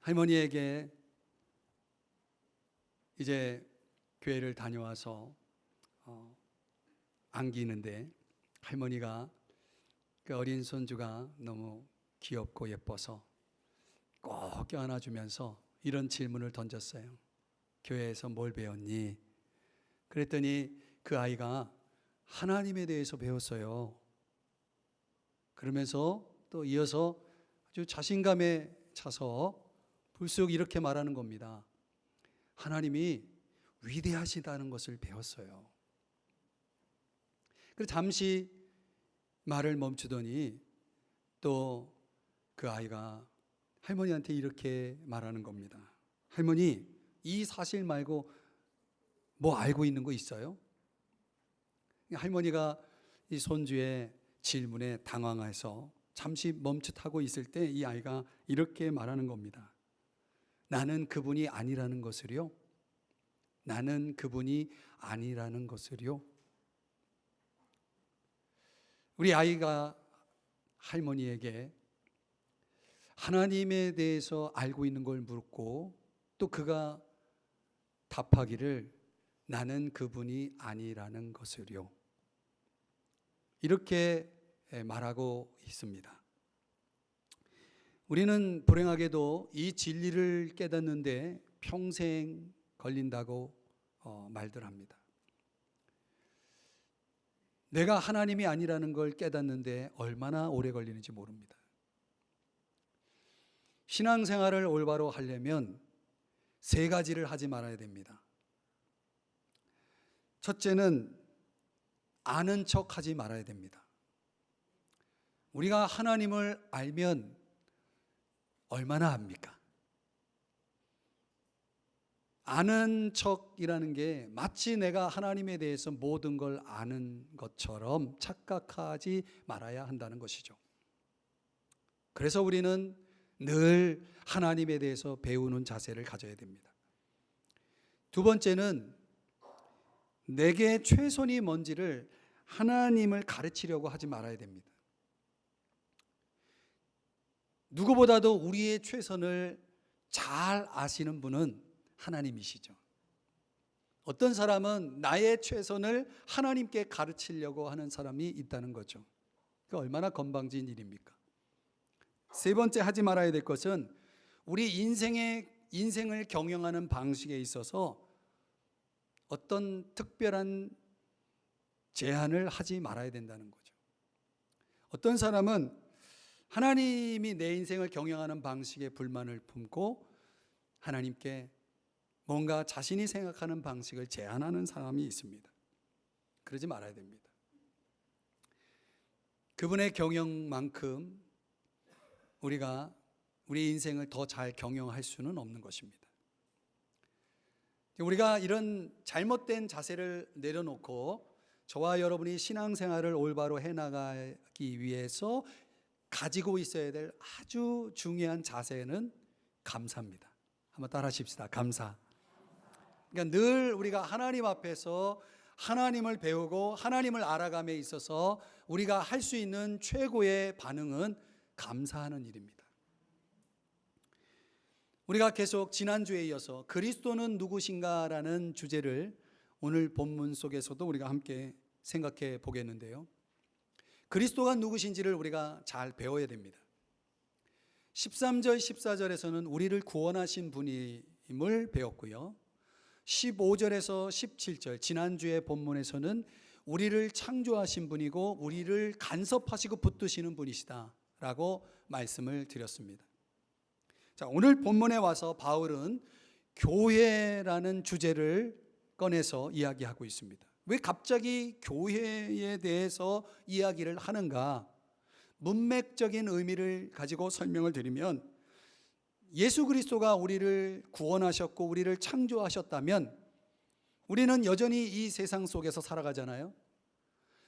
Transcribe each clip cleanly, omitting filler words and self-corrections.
할머니에게 이제 교회를 다녀와서 안기는데 할머니가 그 어린 손주가 너무 귀엽고 예뻐서 꼭 껴안아주면서 이런 질문을 던졌어요. 교회에서 뭘 배웠니? 그랬더니 그 아이가 하나님에 대해서 배웠어요. 그러면서 또 이어서 아주 자신감에 차서 불쑥 이렇게 말하는 겁니다. 하나님이 위대하시다는 것을 배웠어요. 그래서 잠시 말을 멈추더니 또 그 아이가 할머니한테 이렇게 말하는 겁니다. 할머니, 이 사실 말고 뭐 알고 있는 거 있어요? 할머니가 이 손주의 질문에 당황해서 잠시 멈칫하고 있을 때 이 아이가 이렇게 말하는 겁니다. 나는 그분이 아니라는 것을요. 나는 그분이 아니라는 것을요. 우리 아이가 할머니에게 하나님에 대해서 알고 있는 걸 묻고 또 그가 답하기를 나는 그분이 아니라는 것을요. 이렇게 말하고 있습니다. 우리는 불행하게도 이 진리를 깨닫는데 평생 걸린다고 말들 합니다. 내가 하나님이 아니라는 걸 깨닫는데 얼마나 오래 걸리는지 모릅니다. 신앙생활을 올바로 하려면 세 가지를 하지 말아야 됩니다. 첫째는 아는 척 하지 말아야 됩니다. 우리가 하나님을 알면 얼마나 압니까? 아는 척이라는 게 마치 내가 하나님에 대해서 모든 걸 아는 것처럼 착각하지 말아야 한다는 것이죠. 그래서 우리는 늘 하나님에 대해서 배우는 자세를 가져야 됩니다. 두 번째는 내게 최선이 뭔지를 하나님을 가르치려고 하지 말아야 됩니다. 누구보다도 우리의 최선을 잘 아시는 분은 하나님이시죠. 어떤 사람은 나의 최선을 하나님께 가르치려고 하는 사람이 있다는 거죠. 그 얼마나 건방진 일입니까? 세 번째 하지 말아야 될 것은 우리 인생을 경영하는 방식에 있어서 어떤 특별한 제한을 하지 말아야 된다는 거죠. 어떤 사람은 하나님이 내 인생을 경영하는 방식에 불만을 품고 하나님께 뭔가 자신이 생각하는 방식을 제안하는 사람이 있습니다. 그러지 말아야 됩니다. 그분의 경영만큼 우리가 우리 인생을 더 잘 경영할 수는 없는 것입니다. 우리가 이런 잘못된 자세를 내려놓고 저와 여러분이 신앙생활을 올바로 해나가기 위해서 가지고 있어야 될 아주 중요한 자세는 감사입니다. 한번 따라 하십시다. 감사. 그러니까 늘 우리가 하나님 앞에서 하나님을 배우고 하나님을 알아감에 있어서 우리가 할 수 있는 최고의 반응은 감사하는 일입니다. 우리가 계속 지난주에 이어서 그리스도는 누구신가라는 주제를 오늘 본문 속에서도 우리가 함께 생각해 보겠는데요. 그리스도가 누구신지를 우리가 잘 배워야 됩니다. 13절, 14절에서는 우리를 구원하신 분임을 배웠고요. 15절에서 17절, 지난주의 본문에서는 우리를 창조하신 분이고 우리를 간섭하시고 붙드시는 분이시다라고 말씀을 드렸습니다. 자, 오늘 본문에 와서 바울은 교회라는 주제를 꺼내서 이야기하고 있습니다. 왜 갑자기 교회에 대해서 이야기를 하는가? 문맥적인 의미를 가지고 설명을 드리면 예수 그리스도가 우리를 구원하셨고 우리를 창조하셨다면 우리는 여전히 이 세상 속에서 살아가잖아요.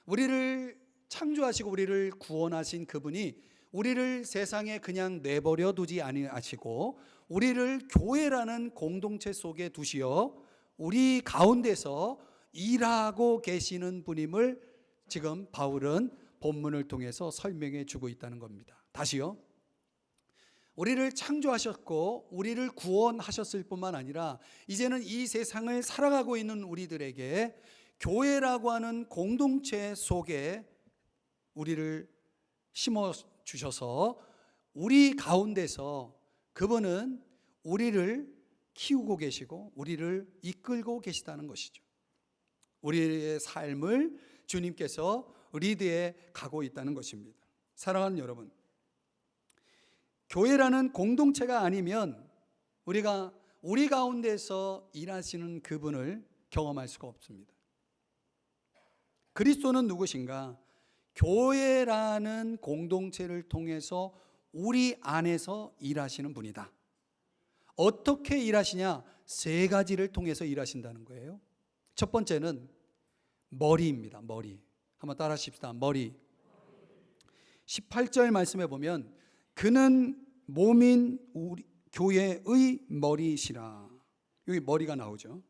우리를 창조하시고 우리를 구원하신 그분이 우리를 세상에 그냥 내버려 두지 아니하시고 우리를 교회라는 공동체 속에 두시어 우리 가운데서 일하고 계시는 분임을 지금 바울은 본문을 통해서 설명해 주고 있다는 겁니다. 다시요. 우리를 창조하셨고 우리를 구원하셨을 뿐만 아니라 이제는 이 세상을 살아가고 있는 우리들에게 교회라고 하는 공동체 속에 우리를 심어 주셔서 우리 가운데서 그분은 우리를 키우고 계시고 우리를 이끌고 계시다는 것이죠. 우리의 삶을 주님께서 리드해 가고 있다는 것입니다. 사랑하는 여러분, 교회라는 공동체가 아니면 우리가 우리 가운데서 일하시는 그분을 경험할 수가 없습니다. 그리스도는 누구신가? 교회라는 공동체를 통해서 우리 안에서 일하시는 분이다. 어떻게 일하시냐? 세 가지를 통해서 일하신다는 거예요. 첫 번째는 머리입니다. 머리. 한번 따라 하십시다. 머리. 18절 말씀에 보면 그는 몸인 우리 교회의 머리시라. 여기 머리가 나오죠.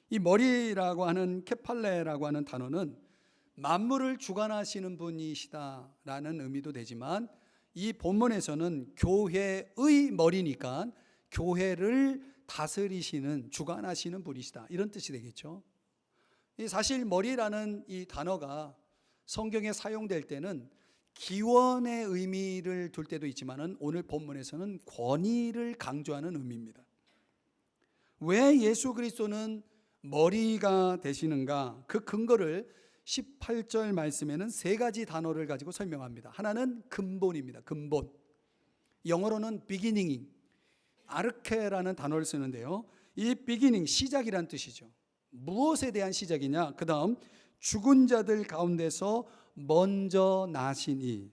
이 머리라고 하는 케팔레라고 하는 단어는 만물을 주관하시는 분이시다라는 의미도 되지만 이 본문에서는 교회의 머리니까 교회를 다스리시는 주관하시는 분이시다 이런 뜻이 되겠죠. 사실 머리라는 이 단어가 성경에 사용될 때는 기원의 의미를 둘 때도 있지만 오늘 본문에서는 권위를 강조하는 의미입니다. 왜 예수 그리스도는 머리가 되시는가? 그 근거를 18절 말씀에는 세 가지 단어를 가지고 설명합니다. 하나는 근본입니다. 근본. 영어로는 beginning, 아르케라는 단어를 쓰는데요. 이 beginning, 시작이란 뜻이죠. 무엇에 대한 시작이냐? 그 다음 죽은 자들 가운데서 먼저 나시니.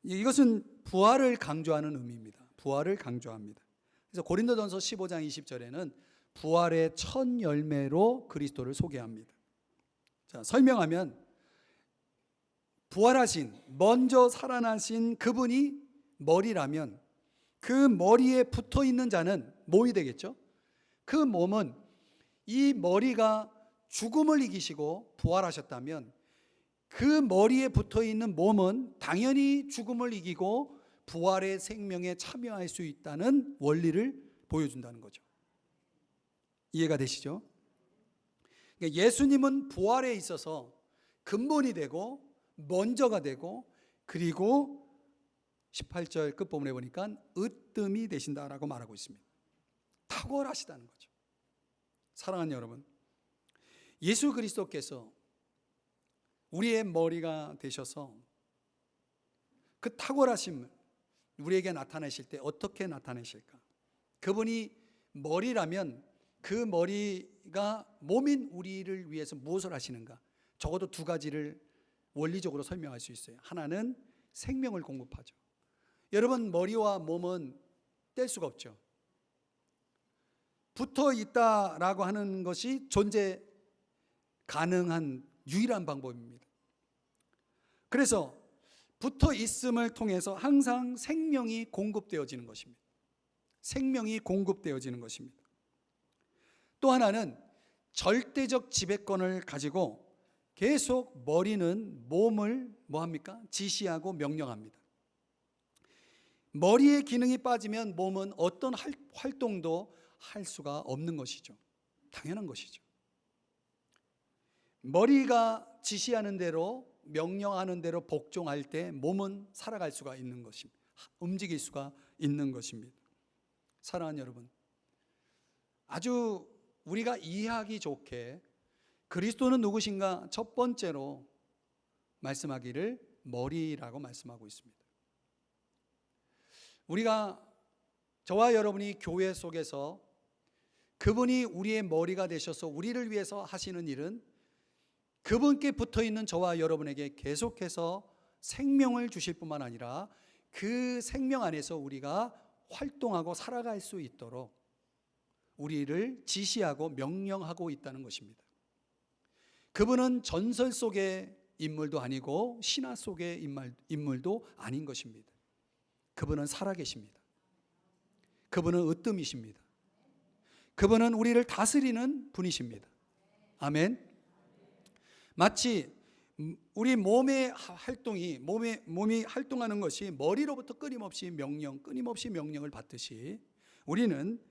이것은 부활을 강조하는 의미입니다. 부활을 강조합니다. 그래서 고린도전서 15장 20절에는 부활의 첫 열매로 그리스도를 소개합니다. 자, 설명하면 부활하신, 먼저 살아나신 그분이 머리라면 그 머리에 붙어 있는 자는 몸이 되겠죠. 그 몸은 이 머리가 죽음을 이기시고 부활하셨다면 그 머리에 붙어 있는 몸은 당연히 죽음을 이기고 부활의 생명에 참여할 수 있다는 원리를 보여준다는 거죠. 이해가 되시죠? 예수님은 부활에 있어서 근본이 되고 먼저가 되고 그리고 18절 끝부분에 보니까 으뜸이 되신다라고 말하고 있습니다. 탁월하시다는 거죠. 사랑하는 여러분, 예수 그리스도께서 우리의 머리가 되셔서 그 탁월하심을 우리에게 나타내실 때 어떻게 나타내실까? 그분이 머리라면 그 머리가 몸인 우리를 위해서 무엇을 하시는가? 적어도 두 가지를 원리적으로 설명할 수 있어요. 하나는 생명을 공급하죠. 여러분, 머리와 몸은 뗄 수가 없죠. 붙어 있다라고 하는 것이 존재 가능한 유일한 방법입니다. 그래서 붙어 있음을 통해서 항상 생명이 공급되어지는 것입니다. 생명이 공급되어지는 것입니다. 또 하나는 절대적 지배권을 가지고 계속 머리는 몸을 뭐합니까? 지시하고 명령합니다. 머리의 기능이 빠지면 몸은 어떤 활동도 할 수가 없는 것이죠. 당연한 것이죠. 머리가 지시하는 대로 명령하는 대로 복종할 때 몸은 살아갈 수가 있는 것입니다. 움직일 수가 있는 것입니다. 사랑하는 여러분, 아주 우리가 이해하기 좋게 그리스도는 누구신가 첫 번째로 말씀하기를 머리라고 말씀하고 있습니다. 우리가 저와 여러분이 교회 속에서 그분이 우리의 머리가 되셔서 우리를 위해서 하시는 일은 그분께 붙어있는 저와 여러분에게 계속해서 생명을 주실 뿐만 아니라 그 생명 안에서 우리가 활동하고 살아갈 수 있도록 우리를 지시하고 명령하고 있다는 것입니다. 그분은 전설 속의 인물도 아니고 신화 속의 인물도 아닌 것입니다. 그분은 살아계십니다. 그분은 으뜸이십니다. 그분은 우리를 다스리는 분이십니다. 아멘. 마치 우리 몸의 활동이 몸이 활동하는 것이 머리로부터 끊임없이 명령을 받듯이 우리는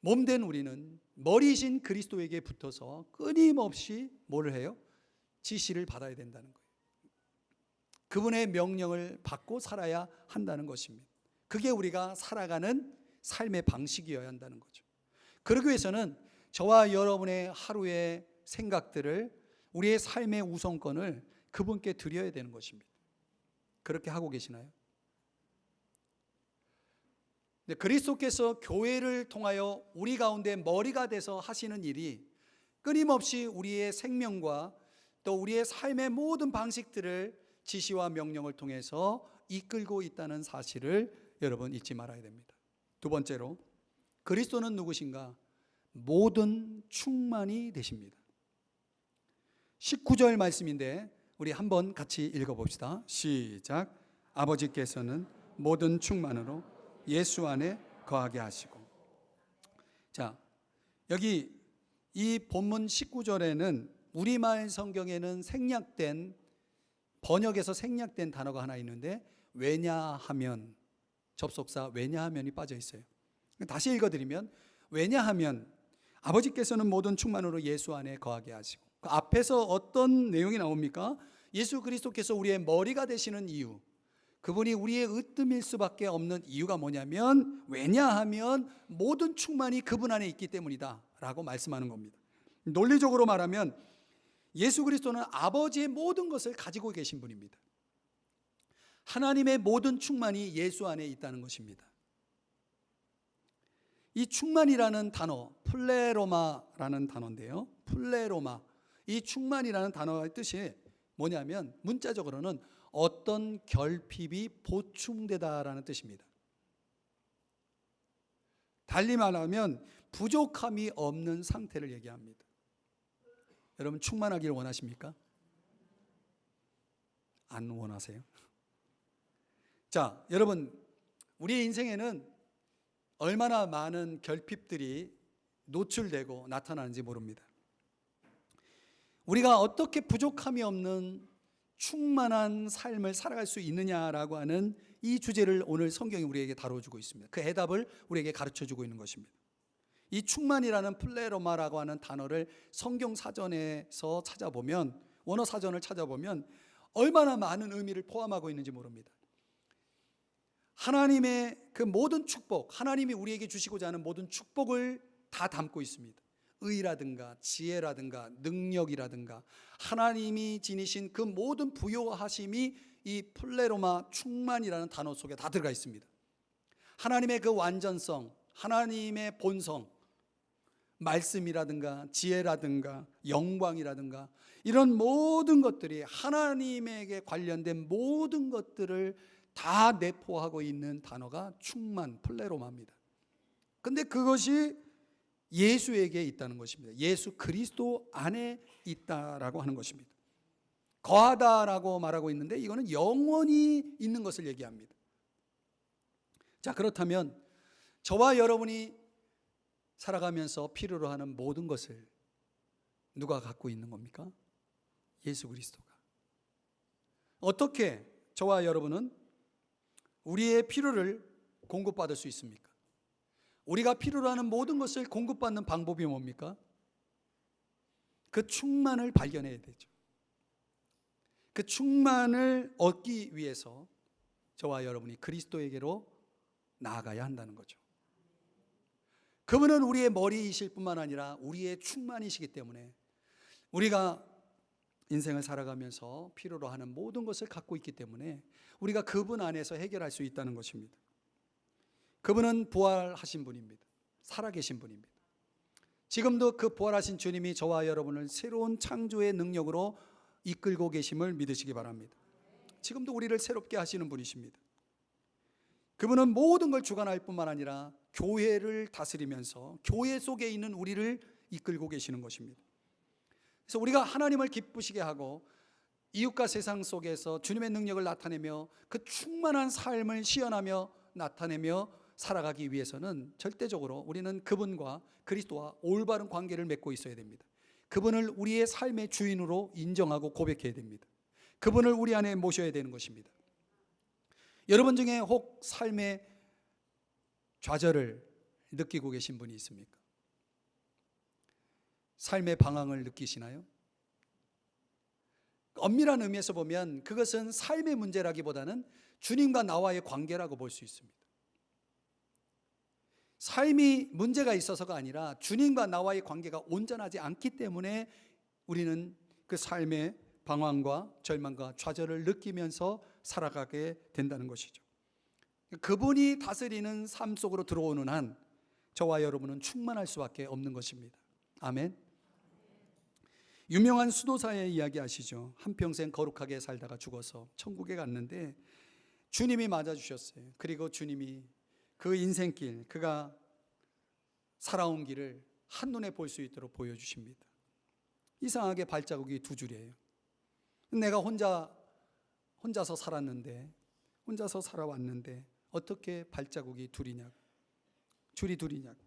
몸된 우리는 머리이신 그리스도에게 붙어서 끊임없이 뭘 해요? 지시를 받아야 된다는 거예요. 그분의 명령을 받고 살아야 한다는 것입니다. 그게 우리가 살아가는 삶의 방식이어야 한다는 거죠. 그러기 위해서는 저와 여러분의 하루의 생각들을, 우리의 삶의 우선권을 그분께 드려야 되는 것입니다. 그렇게 하고 계시나요? 그리스도께서 교회를 통하여 우리 가운데 머리가 돼서 하시는 일이 끊임없이 우리의 생명과 또 우리의 삶의 모든 방식들을 지시와 명령을 통해서 이끌고 있다는 사실을 여러분 잊지 말아야 됩니다. 두 번째로, 그리스도는 누구신가? 모든 충만이 되십니다. 19절 말씀인데 우리 한번 같이 읽어봅시다. 시작. 아버지께서는 모든 충만으로 예수 안에 거하게 하시고. 자, 여기 이 본문 19절에는 우리말 성경에는 번역에서 생략된 단어가 하나 있는데, 왜냐하면, 접속사 왜냐하면이 빠져 있어요. 다시 읽어드리면, 왜냐하면 아버지께서는 모든 충만으로 예수 안에 거하게 하시고. 그 앞에서 어떤 내용이 나옵니까? 예수 그리스도께서 우리의 머리가 되시는 이유, 그분이 우리의 으뜸일 수밖에 없는 이유가 뭐냐면, 왜냐하면 모든 충만이 그분 안에 있기 때문이다 라고 말씀하는 겁니다. 논리적으로 말하면 예수 그리스도는 아버지의 모든 것을 가지고 계신 분입니다. 하나님의 모든 충만이 예수 안에 있다는 것입니다. 이 충만이라는 단어, 플레로마라는 단어인데요, 플레로마, 이 충만이라는 단어의 뜻이 뭐냐면 문자적으로는 어떤 결핍이 보충되다라는 뜻입니다. 달리 말하면 부족함이 없는 상태를 얘기합니다. 여러분 충만하기를 원하십니까? 안 원하세요? 자, 여러분, 우리의 인생에는 얼마나 많은 결핍들이 노출되고 나타나는지 모릅니다. 우리가 어떻게 부족함이 없는 충만한 삶을 살아갈 수 있느냐라고 하는 이 주제를 오늘 성경이 우리에게 다뤄주고 있습니다. 그 해답을 우리에게 가르쳐주고 있는 것입니다. 이 충만이라는 플레로마라고 하는 단어를 성경 사전에서 찾아보면, 원어 사전을 찾아보면 얼마나 많은 의미를 포함하고 있는지 모릅니다. 하나님의 그 모든 축복, 하나님이 우리에게 주시고자 하는 모든 축복을 다 담고 있습니다. 의라든가 지혜라든가 능력이라든가 하나님이 지니신 그 모든 부요하심이 이 플레로마 충만이라는 단어 속에 다 들어가 있습니다. 하나님의 그 완전성, 하나님의 본성, 말씀이라든가 지혜라든가 영광이라든가 이런 모든 것들이, 하나님에게 관련된 모든 것들을 다 내포하고 있는 단어가 충만, 플레로마입니다. 근데 그것이 예수에게 있다는 것입니다. 예수 그리스도 안에 있다라고 하는 것입니다. 거하다라고 말하고 있는데 이거는 영원히 있는 것을 얘기합니다. 자, 그렇다면 저와 여러분이 살아가면서 필요로 하는 모든 것을 누가 갖고 있는 겁니까? 예수 그리스도가. 어떻게 저와 여러분은 우리의 필요를 공급받을 수 있습니까? 우리가 필요로 하는 모든 것을 공급받는 방법이 뭡니까? 그 충만을 발견해야 되죠. 그 충만을 얻기 위해서 저와 여러분이 그리스도에게로 나아가야 한다는 거죠. 그분은 우리의 머리이실 뿐만 아니라 우리의 충만이시기 때문에 우리가 인생을 살아가면서 필요로 하는 모든 것을 갖고 있기 때문에 우리가 그분 안에서 해결할 수 있다는 것입니다. 그분은 부활하신 분입니다. 살아계신 분입니다. 지금도 그 부활하신 주님이 저와 여러분을 새로운 창조의 능력으로 이끌고 계심을 믿으시기 바랍니다. 지금도 우리를 새롭게 하시는 분이십니다. 그분은 모든 걸 주관할 뿐만 아니라 교회를 다스리면서 교회 속에 있는 우리를 이끌고 계시는 것입니다. 그래서 우리가 하나님을 기쁘시게 하고 이웃과 세상 속에서 주님의 능력을 나타내며 그 충만한 삶을 시연하며 나타내며 살아가기 위해서는 절대적으로 우리는 그분과 그리스도와 올바른 관계를 맺고 있어야 됩니다. 그분을 우리의 삶의 주인으로 인정하고 고백해야 됩니다. 그분을 우리 안에 모셔야 되는 것입니다. 여러분 중에 혹 삶의 좌절을 느끼고 계신 분이 있습니까? 삶의 방황을 느끼시나요? 엄밀한 의미에서 보면 그것은 삶의 문제라기보다는 주님과 나와의 관계라고 볼 수 있습니다. 삶이 문제가 있어서가 아니라 주님과 나와의 관계가 온전하지 않기 때문에 우리는 그 삶의 방황과 절망과 좌절을 느끼면서 살아가게 된다는 것이죠. 그분이 다스리는 삶 속으로 들어오는 한 저와 여러분은 충만할 수밖에 없는 것입니다. 아멘. 유명한 수도사의 이야기 아시죠? 한평생 거룩하게 살다가 죽어서 천국에 갔는데 주님이 맞아주셨어요. 그리고 주님이 그 인생길, 그가 살아온 길을 한눈에 볼 수 있도록 보여주십니다. 이상하게 발자국이 두 줄이에요. 내가 혼자서 살았는데, 혼자서 살아왔는데 어떻게 발자국이 둘이냐고, 줄이 둘이냐고.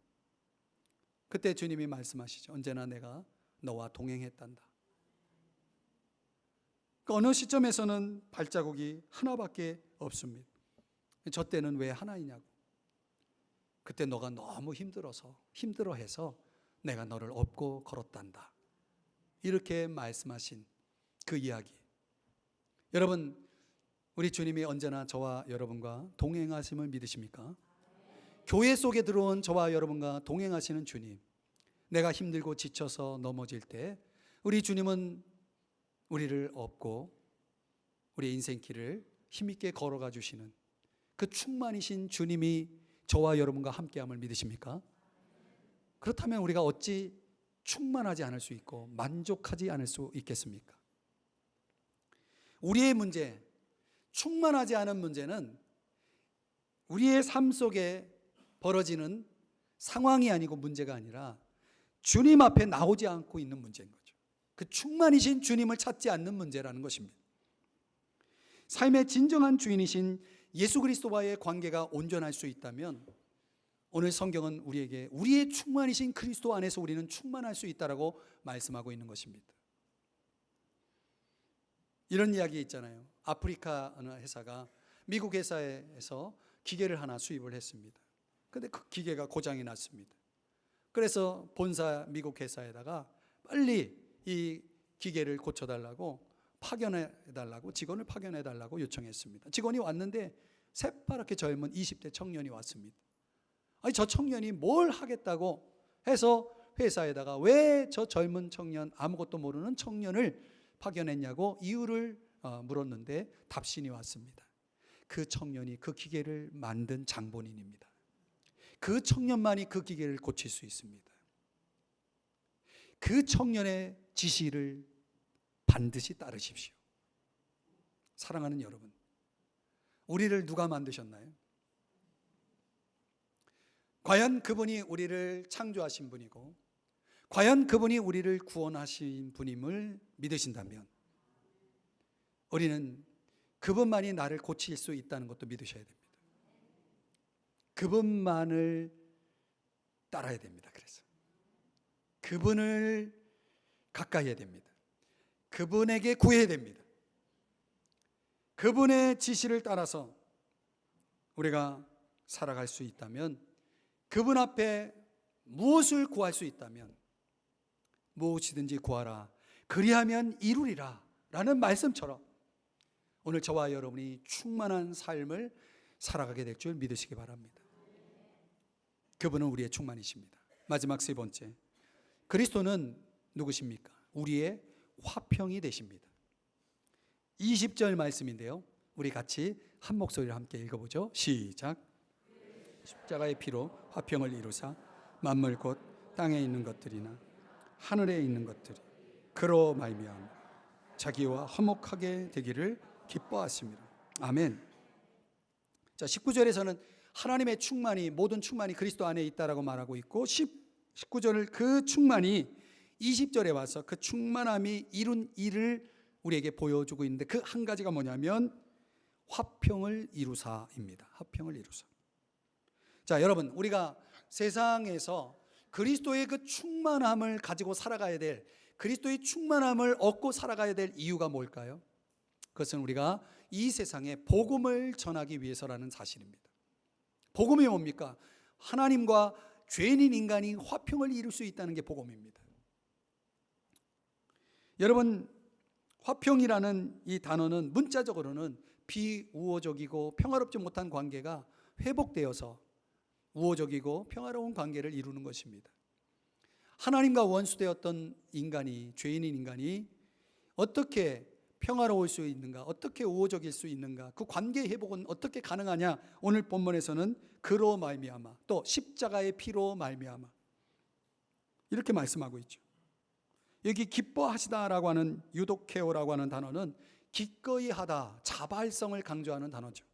그때 주님이 말씀하시죠. 언제나 내가 너와 동행했단다. 그 어느 시점에서는 발자국이 하나밖에 없습니다. 저 때는 왜 하나이냐고. 그때 너가 너무 힘들어해서 내가 너를 업고 걸었단다. 이렇게 말씀하신 그 이야기. 여러분, 우리 주님이 언제나 저와 여러분과 동행하심을 믿으십니까? 교회 속에 들어온 저와 여러분과 동행하시는 주님, 내가 힘들고 지쳐서 넘어질 때 우리 주님은 우리를 업고 우리의 인생길을 힘있게 걸어가 주시는 그 충만이신 주님이 저와 여러분과 함께함을 믿으십니까? 그렇다면 우리가 어찌 충만하지 않을 수 있고 만족하지 않을 수 있겠습니까? 우리의 문제, 충만하지 않은 문제는 우리의 삶 속에 벌어지는 상황이 아니고 문제가 아니라 주님 앞에 나오지 않고 있는 문제인 거죠. 그 충만이신 주님을 찾지 않는 문제라는 것입니다. 삶의 진정한 주인이신 예수 그리스도와의 관계가 온전할 수 있다면 오늘 성경은 우리에게 우리의 충만이신 그리스도 안에서 우리는 충만할 수 있다라고 말씀하고 있는 것입니다. 이런 이야기 있잖아요. 아프리카 어느 회사가 미국 회사에서 기계를 하나 수입을 했습니다. 그런데 그 기계가 고장이 났습니다. 그래서 본사 미국 회사에다가 빨리 이 기계를 고쳐달라고 직원을 파견해달라고 요청했습니다. 직원이 왔는데 새파랗게 젊은 20대 청년이 왔습니다. 아니, 저 청년이 뭘 하겠다고 해서 회사에다가 왜 저 젊은 청년, 아무것도 모르는 청년을 파견했냐고 이유를 물었는데 답신이 왔습니다. 그 청년이 그 기계를 만든 장본인입니다. 그 청년만이 그 기계를 고칠 수 있습니다. 그 청년의 지시를 반드시 따르십시오. 사랑하는 여러분, 우리를 누가 만드셨나요? 과연 그분이 우리를 창조하신 분이고 과연 그분이 우리를 구원하신 분임을 믿으신다면 우리는 그분만이 나를 고칠 수 있다는 것도 믿으셔야 됩니다. 그분만을 따라야 됩니다. 그래서 그분을 가까이 해야 됩니다. 그분에게 구해야 됩니다. 그분의 지시를 따라서 우리가 살아갈 수 있다면, 그분 앞에 무엇을 구할 수 있다면 무엇이든지 구하라 그리하면 이루리라 라는 말씀처럼 오늘 저와 여러분이 충만한 삶을 살아가게 될 줄 믿으시기 바랍니다. 그분은 우리의 충만이십니다. 마지막 세 번째, 그리스도는 누구십니까? 우리의 화평이 되십니다. 20절 말씀인데요, 우리 같이 한 목소리로 함께 읽어보죠. 시작. 십자가의 피로 화평을 이루사 만물 곧 땅에 있는 것들이나 하늘에 있는 것들이 그로 말미암아 자기와 화목하게 되기를 기뻐하십니다. 아멘. 자, 19절에서는 하나님의 충만이, 모든 충만이 그리스도 안에 있다라고 말하고 있고 19절을 그 충만이 20절에 와서 그 충만함이 이룬 일을 우리에게 보여주고 있는데 그 한 가지가 뭐냐면 화평을 이루사입니다. 화평을 이루사. 자, 여러분, 우리가 세상에서 그리스도의 그 충만함을 가지고 살아가야 될 그리스도의 충만함을 얻고 살아가야 될 이유가 뭘까요? 그것은 우리가 이 세상에 복음을 전하기 위해서라는 사실입니다. 복음이 뭡니까? 하나님과 죄인인 인간이 화평을 이룰 수 있다는 게 복음입니다. 여러분, 화평이라는 이 단어는 문자적으로는 비우호적이고 평화롭지 못한 관계가 회복되어서 우호적이고 평화로운 관계를 이루는 것입니다. 하나님과 원수되었던 인간이, 죄인인 인간이 어떻게 평화로울 수 있는가, 어떻게 우호적일 수 있는가, 그 관계 회복은 어떻게 가능하냐, 오늘 본문에서는 그로 말미암아, 또 십자가의 피로 말미암아 이렇게 말씀하고 있죠. 여기 기뻐하시다라고 하는 유도케오라고 하는 단어는 기꺼이 하다, 자발성을 강조하는 단어죠.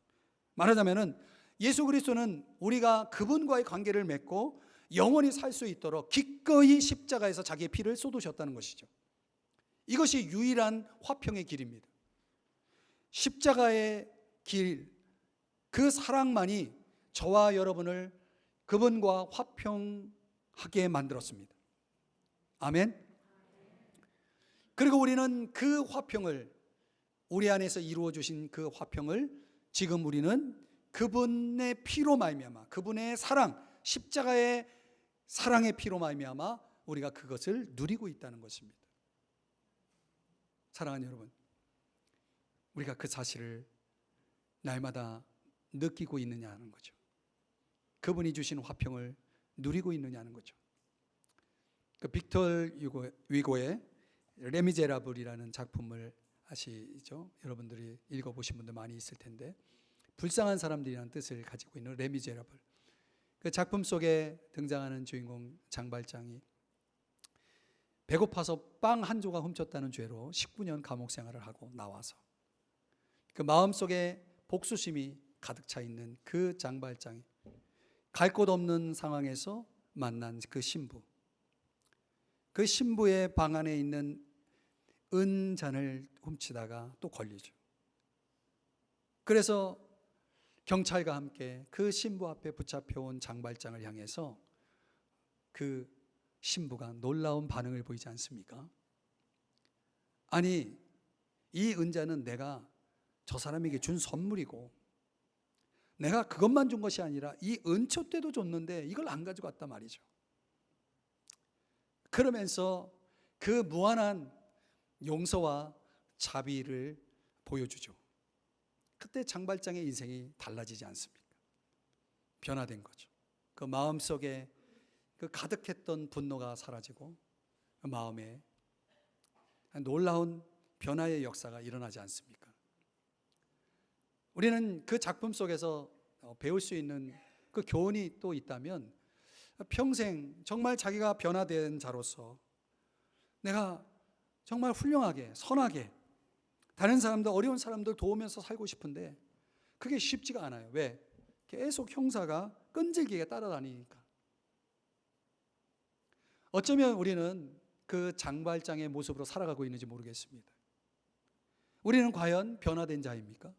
말하자면은 예수 그리스도는 우리가 그분과의 관계를 맺고 영원히 살 수 있도록 기꺼이 십자가에서 자기의 피를 쏟으셨다는 것이죠. 이것이 유일한 화평의 길입니다. 십자가의 길, 그 사랑만이 저와 여러분을 그분과 화평하게 만들었습니다. 아멘. 그리고 우리는 그 화평을, 우리 안에서 이루어 주신 그 화평을 지금 우리는 그분의 피로 말미암아, 그분의 사랑, 십자가의 사랑의 피로 말미암아 우리가 그것을 누리고 있다는 것입니다. 사랑하는 여러분, 우리가 그 사실을 날마다 느끼고 있느냐는 거죠. 그분이 주신 화평을 누리고 있느냐는 거죠. 그 빅터 위고의 레미제라블이라는 작품을 아시죠? 여러분들이 읽어보신 분들 많이 있을 텐데, 불쌍한 사람들이라는 뜻을 가지고 있는 레미제라블. 그 작품 속에 등장하는 주인공 장발장이 배고파서 빵 한 조각 훔쳤다는 죄로 19년 감옥 생활을 하고 나와서 그 마음속에 복수심이 가득 차 있는 그 장발장이 갈 곳 없는 상황에서 만난 그 신부, 그 신부의 방 안에 있는 은잔을 훔치다가 또 걸리죠. 그래서 경찰과 함께 그 신부 앞에 붙잡혀온 장발장을 향해서 그 신부가 놀라운 반응을 보이지 않습니까? 아니, 이 은자는 내가 저 사람에게 준 선물이고 내가 그것만 준 것이 아니라 이 은초 때도 줬는데 이걸 안 가지고 왔단 말이죠. 그러면서 그 무한한 용서와 자비를 보여주죠. 그때 장발장의 인생이 달라지지 않습니까? 변화된 거죠. 그 마음속에 그 가득했던 분노가 사라지고 그 마음에 놀라운 변화의 역사가 일어나지 않습니까? 우리는 그 작품 속에서 배울 수 있는 그 교훈이 또 있다면, 평생 정말 자기가 변화된 자로서 내가 정말 훌륭하게, 선하게 다른 사람들, 어려운 사람들 도우면서 살고 싶은데 그게 쉽지가 않아요. 왜? 계속 형사가 끈질기게 따라다니니까. 어쩌면 우리는 그 장발장의 모습으로 살아가고 있는지 모르겠습니다. 우리는 과연 변화된 자입니까?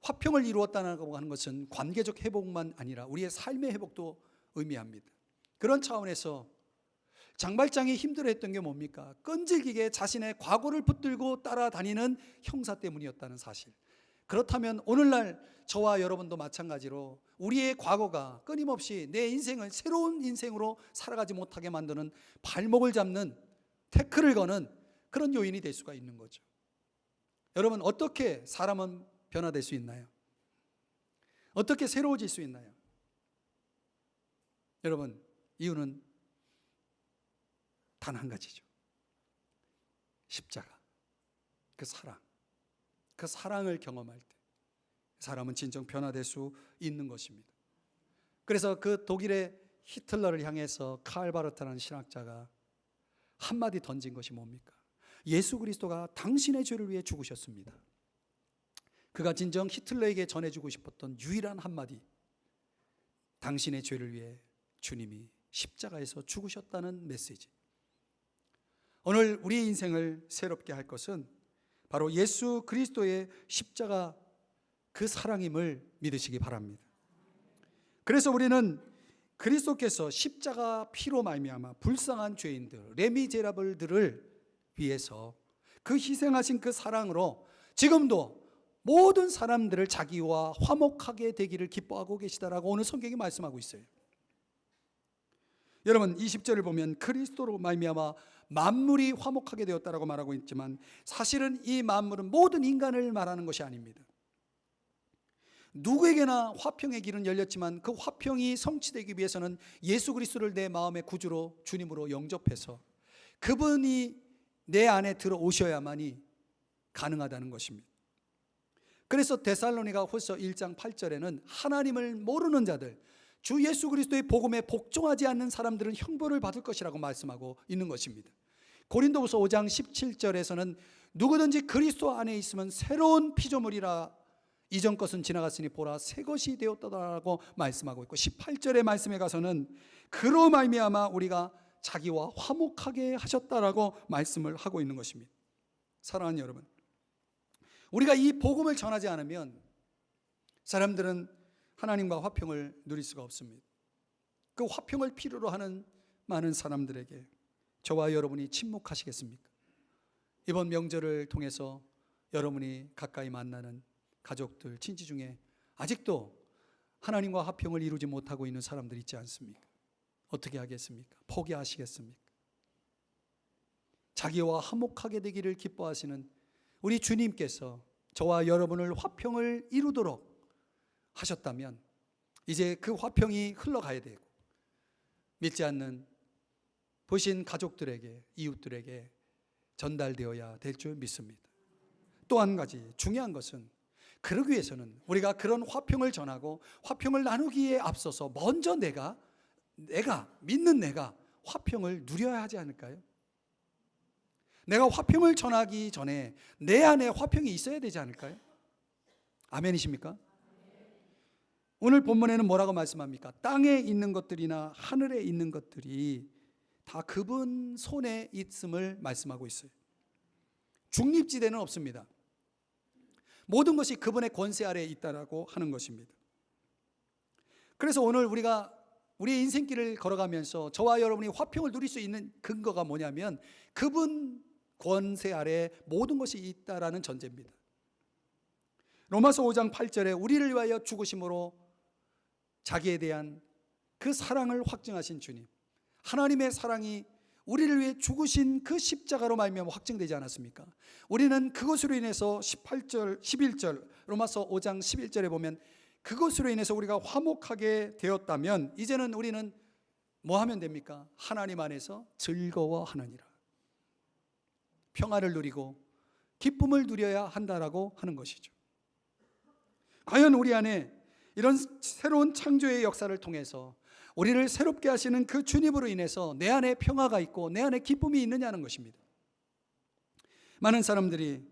화평을 이루었다고 하는 것은 관계적 회복만 아니라 우리의 삶의 회복도 의미합니다. 그런 차원에서 장발장이 힘들어했던 게 뭡니까? 끈질기게 자신의 과거를 붙들고 따라다니는 형사 때문이었다는 사실. 그렇다면 오늘날 저와 여러분도 마찬가지로 우리의 과거가 끊임없이 내 인생을 새로운 인생으로 살아가지 못하게 만드는, 발목을 잡는, 태클을 거는 그런 요인이 될 수가 있는 거죠. 여러분, 어떻게 사람은 변화될 수 있나요? 어떻게 새로워질 수 있나요? 여러분, 이유는 단 한 가지죠. 십자가, 그 사랑. 그 사랑을 경험할 때 사람은 진정 변화될 수 있는 것입니다. 그래서 그 독일의 히틀러를 향해서 칼 바르트라는 신학자가 한마디 던진 것이 뭡니까? 예수 그리스도가 당신의 죄를 위해 죽으셨습니다. 그가 진정 히틀러에게 전해주고 싶었던 유일한 한마디, 당신의 죄를 위해 주님이 십자가에서 죽으셨다는 메시지. 오늘 우리의 인생을 새롭게 할 것은 바로 예수 그리스도의 십자가, 그 사랑임을 믿으시기 바랍니다. 그래서 우리는 그리스도께서 십자가 피로 말미암아 불쌍한 죄인들, 레미제라블들을 위해서 그 희생하신 그 사랑으로 지금도 모든 사람들을 자기와 화목하게 되기를 기뻐하고 계시다라고 오늘 성경이 말씀하고 있어요. 여러분 20절을 보면 그리스도로 말미암아 만물이 화목하게 되었다라고 말하고 있지만 사실은 이 만물은 모든 인간을 말하는 것이 아닙니다. 누구에게나 화평의 길은 열렸지만 그 화평이 성취되기 위해서는 예수 그리스도를 내 마음의 구주로 주님으로 영접해서 그분이 내 안에 들어오셔야만이 가능하다는 것입니다. 그래서 데살로니가 후서 1장 8절에는 하나님을 모르는 자들, 주 예수 그리스도의 복음에 복종하지 않는 사람들은 형벌을 받을 것이라고 말씀하고 있는 것입니다. 고린도후서 5장 17절에서는 누구든지 그리스도 안에 있으면 새로운 피조물이라 이전 것은 지나갔으니 보라 새 것이 되었다라고 말씀하고 있고 18절의 말씀에 가서는 그로 말미암아 우리가 자기와 화목하게 하셨다라고 말씀을 하고 있는 것입니다. 사랑하는 여러분, 우리가 이 복음을 전하지 않으면 사람들은 하나님과 화평을 누릴 수가 없습니다. 그 화평을 필요로 하는 많은 사람들에게 저와 여러분이 침묵하시겠습니까? 이번 명절을 통해서 여러분이 가까이 만나는 가족들, 친지 중에 아직도 하나님과 화평을 이루지 못하고 있는 사람들 있지 않습니까? 어떻게 하겠습니까? 포기하시겠습니까? 자기와 화목하게 되기를 기뻐하시는 우리 주님께서 저와 여러분을 화평을 이루도록 하셨다면 이제 그 화평이 흘러가야 되고 믿지 않는 보신 가족들에게, 이웃들에게 전달되어야 될 줄 믿습니다. 또 한 가지 중요한 것은 그러기 위해서는 우리가 그런 화평을 전하고 화평을 나누기에 앞서서 먼저 내가 믿는 내가 화평을 누려야 하지 않을까요? 내가 화평을 전하기 전에 내 안에 화평이 있어야 되지 않을까요? 아멘이십니까? 오늘 본문에는 뭐라고 말씀합니까? 땅에 있는 것들이나 하늘에 있는 것들이 다 그분 손에 있음을 말씀하고 있어요. 중립지대는 없습니다. 모든 것이 그분의 권세 아래에 있다라고 하는 것입니다. 그래서 오늘 우리가 우리의 인생길을 걸어가면서 저와 여러분이 화평을 누릴 수 있는 근거가 뭐냐면 그분 권세 아래에 모든 것이 있다라는 전제입니다. 로마서 5장 8절에 우리를 위하여 죽으심으로 자기에 대한 그 사랑을 확증하신 주님, 하나님의 사랑이 우리를 위해 죽으신 그 십자가로 말미암아 확증되지 않았습니까? 우리는 그것으로 인해서 18절, 11절 로마서 5장 11절에 보면 그것으로 인해서 우리가 화목하게 되었다면 이제는 우리는 뭐 하면 됩니까? 하나님 안에서 즐거워하느니라. 평안을 누리고 기쁨을 누려야 한다라고 하는 것이죠. 과연 우리 안에 이런 새로운 창조의 역사를 통해서 우리를 새롭게 하시는 그 주님으로 인해서 내 안에 평화가 있고 내 안에 기쁨이 있느냐는 것입니다. 많은 사람들이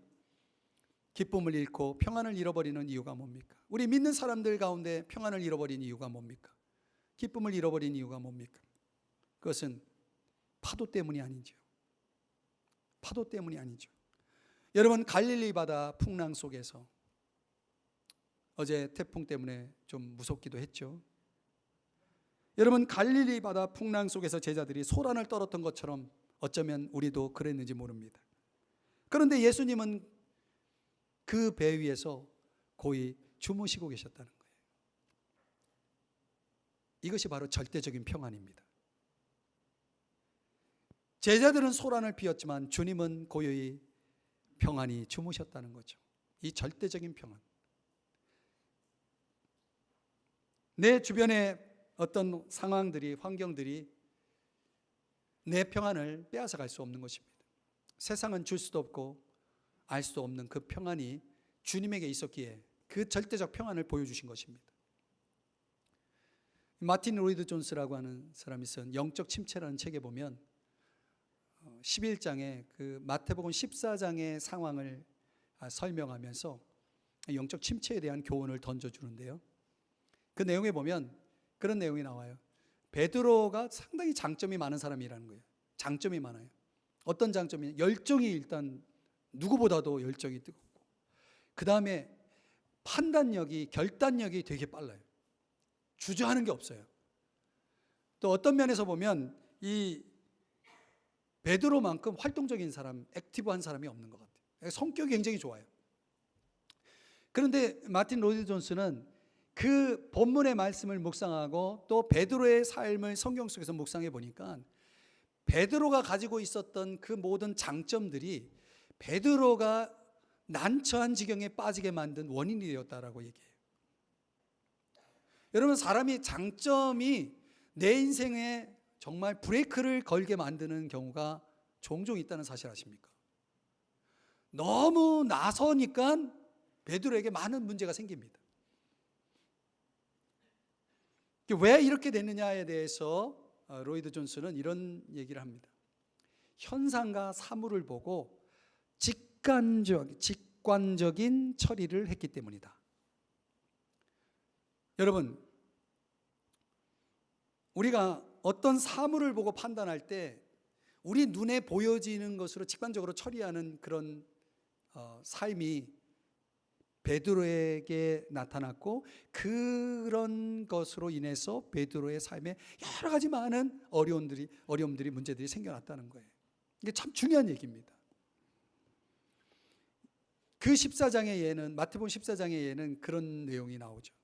기쁨을 잃고 평안을 잃어버리는 이유가 뭡니까? 우리 믿는 사람들 가운데 평안을 잃어버린 이유가 뭡니까? 기쁨을 잃어버린 이유가 뭡니까? 그것은 파도 때문이 아니죠. 파도 때문이 아니죠. 여러분 갈릴리 바다 풍랑 속에서 어제 태풍 때문에 좀 무섭기도 했죠. 여러분 갈릴리 바다 풍랑 속에서 제자들이 소란을 떨었던 것처럼 어쩌면 우리도 그랬는지 모릅니다. 그런데 예수님은 그 배 위에서 고이 주무시고 계셨다는 거예요. 이것이 바로 절대적인 평안입니다. 제자들은 소란을 피웠지만 주님은 고요히 평안히 주무셨다는 거죠. 이 절대적인 평안. 내 주변에 어떤 상황들이, 환경들이 내 평안을 빼앗아갈 수 없는 것입니다. 세상은 줄 수도 없고 알 수도 없는 그 평안이 주님에게 있었기에 그 절대적 평안을 보여주신 것입니다. 마틴 로이드 존스라고 하는 사람이 쓴 영적 침체라는 책에 보면 11장에 그 마태복음 14장의 상황을 설명하면서 영적 침체에 대한 교훈을 던져주는데요. 그 내용에 보면 그런 내용이 나와요. 베드로가 상당히 장점이 많은 사람이라는 거예요. 장점이 많아요. 어떤 장점이? 열정이 일단 누구보다도 열정이 뜨겁고 그 다음에 판단력이, 결단력이 되게 빨라요. 주저하는 게 없어요. 또 어떤 면에서 보면 이 베드로만큼 활동적인 사람, 액티브한 사람이 없는 것 같아요. 성격이 굉장히 좋아요. 그런데 마틴 로이드 존스는 그 본문의 말씀을 묵상하고 또 베드로의 삶을 성경 속에서 묵상해 보니까 베드로가 가지고 있었던 그 모든 장점들이 베드로가 난처한 지경에 빠지게 만든 원인이 되었다라고 얘기해요. 여러분, 사람이 장점이 내 인생에 정말 브레이크를 걸게 만드는 경우가 종종 있다는 사실 아십니까? 너무 나서니까 베드로에게 많은 문제가 생깁니다. 왜 이렇게 됐느냐에 대해서 로이드 존스는 이런 얘기를 합니다. 현상과 사물을 보고 직관적인 처리를 했기 때문이다. 여러분, 우리가 어떤 사물을 보고 판단할 때 우리 눈에 보여지는 것으로 직관적으로 처리하는 그런 삶이 베드로에게 나타났고, 그런 것으로 인해서 베드로의 삶에 여러 가지 많은 어려움들이 문제들이 생겨났다는 거예요. 이게 참 중요한 얘기입니다. 그 14장의 예는, 마태복음 14장의 예는 그런 내용이 나오죠.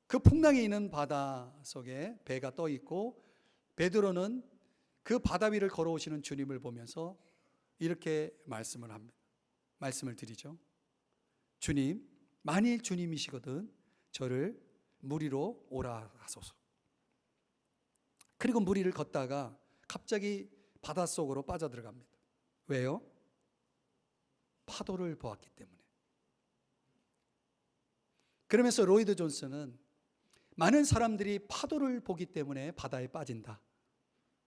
그 풍랑이 있는 바다 속에 배가 떠 있고 베드로는 그 바다 위를 걸어오시는 주님을 보면서 이렇게 말씀을 드리죠. 주님, 만일 주님이시거든 저를 물 위로 오라 하소서. 그리고 물 위를 걷다가 갑자기 바닷속으로 빠져들어갑니다. 왜요? 파도를 보았기 때문에. 그러면서 로이드 존스는 많은 사람들이 파도를 보기 때문에 바다에 빠진다,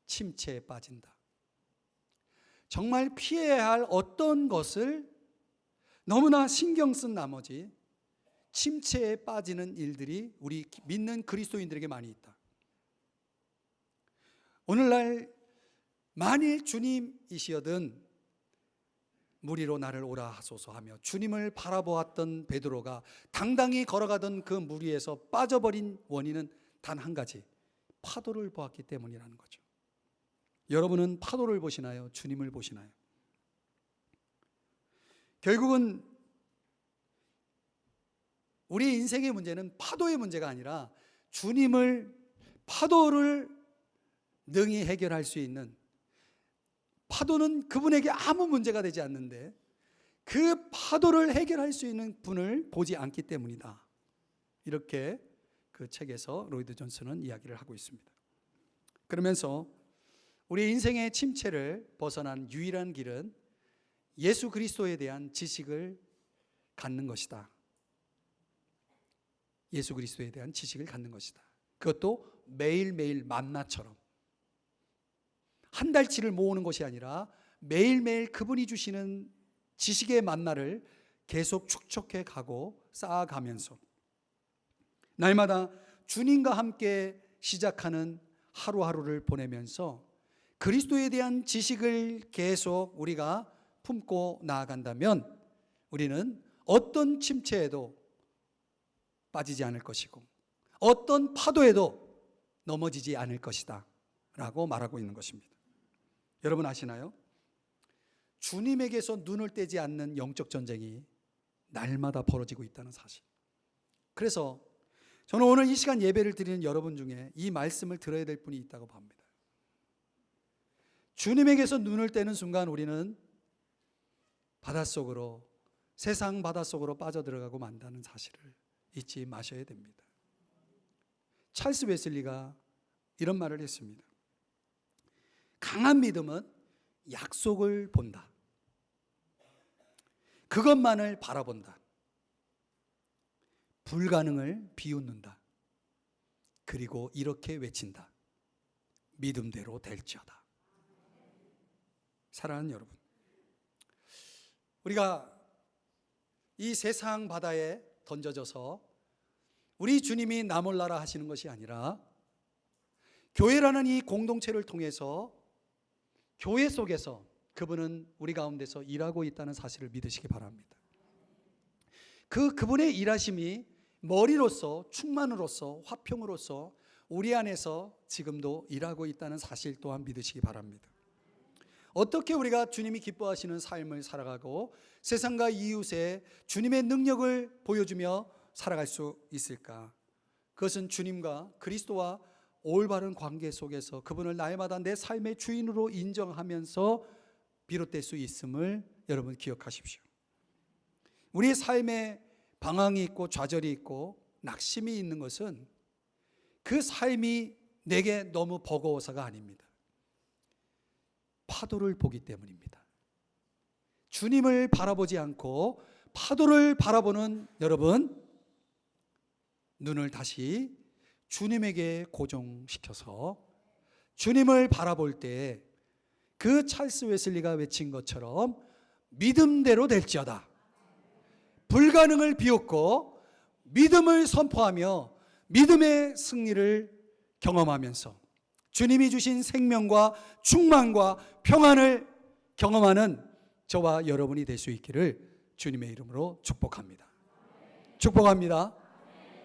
침체에 빠진다, 정말 피해야 할 어떤 것을 너무나 신경 쓴 나머지 침체에 빠지는 일들이 우리 믿는 그리스도인들에게 많이 있다. 오늘날 만일 주님이시여든 물 위로 나를 오라 하소서 하며 주님을 바라보았던 베드로가 당당히 걸어가던 그 물 위에서 빠져버린 원인은 단 한 가지, 파도를 보았기 때문이라는 거죠. 여러분은 파도를 보시나요? 주님을 보시나요? 결국은 우리 인생의 문제는 파도의 문제가 아니라 파도를 능히 해결할 수 있는, 파도는 그분에게 아무 문제가 되지 않는데 그 파도를 해결할 수 있는 분을 보지 않기 때문이다. 이렇게 그 책에서 로이드 존스는 이야기를 하고 있습니다. 그러면서 우리 인생의 침체를 벗어난 유일한 길은 예수 그리스도에 대한 지식을 갖는 것이다. 예수 그리스도에 대한 지식을 갖는 것이다. 그것도 매일매일 만나처럼 한 달치를 모으는 것이 아니라 매일매일 그분이 주시는 지식의 만나를 계속 축적해 가고 쌓아가면서 날마다 주님과 함께 시작하는 하루하루를 보내면서 그리스도에 대한 지식을 계속 우리가 품고 나아간다면 우리는 어떤 침체에도 빠지지 않을 것이고 어떤 파도에도 넘어지지 않을 것이다 라고 말하고 있는 것입니다. 여러분 아시나요? 주님에게서 눈을 떼지 않는 영적 전쟁이 날마다 벌어지고 있다는 사실. 그래서 저는 오늘 이 시간 예배를 드리는 여러분 중에 이 말씀을 들어야 될 분이 있다고 봅니다. 주님에게서 눈을 떼는 순간 우리는 바닷속으로, 세상 바닷속으로 빠져들어가고 만다는 사실을 잊지 마셔야 됩니다. 찰스 웨슬리가 이런 말을 했습니다. 강한 믿음은 약속을 본다. 그것만을 바라본다. 불가능을 비웃는다. 그리고 이렇게 외친다. 믿음대로 될지어다. 사랑하는 여러분, 우리가 이 세상 바다에 던져져서 우리 주님이 나 몰라라 하시는 것이 아니라 교회라는 이 공동체를 통해서 교회 속에서 그분은 우리 가운데서 일하고 있다는 사실을 믿으시기 바랍니다. 그분의 일하심이 머리로서, 충만으로서, 화평으로서 우리 안에서 지금도 일하고 있다는 사실 또한 믿으시기 바랍니다. 어떻게 우리가 주님이 기뻐하시는 삶을 살아가고 세상과 이웃에 주님의 능력을 보여주며 살아갈 수 있을까? 그것은 주님과 그리스도와 올바른 관계 속에서 그분을 날마다 내 삶의 주인으로 인정하면서 비롯될 수 있음을 여러분 기억하십시오. 우리의 삶에 방황이 있고 좌절이 있고 낙심이 있는 것은 그 삶이 내게 너무 버거워서가 아닙니다. 파도를 보기 때문입니다. 주님을 바라보지 않고 파도를 바라보는 여러분, 눈을 다시 주님에게 고정시켜서 주님을 바라볼 때 그 찰스 웨슬리가 외친 것처럼 믿음대로 될지어다. 불가능을 비웃고 믿음을 선포하며 믿음의 승리를 경험하면서 주님이 주신 생명과 충만과 평안을 경험하는 저와 여러분이 될 수 있기를 주님의 이름으로 축복합니다. 축복합니다.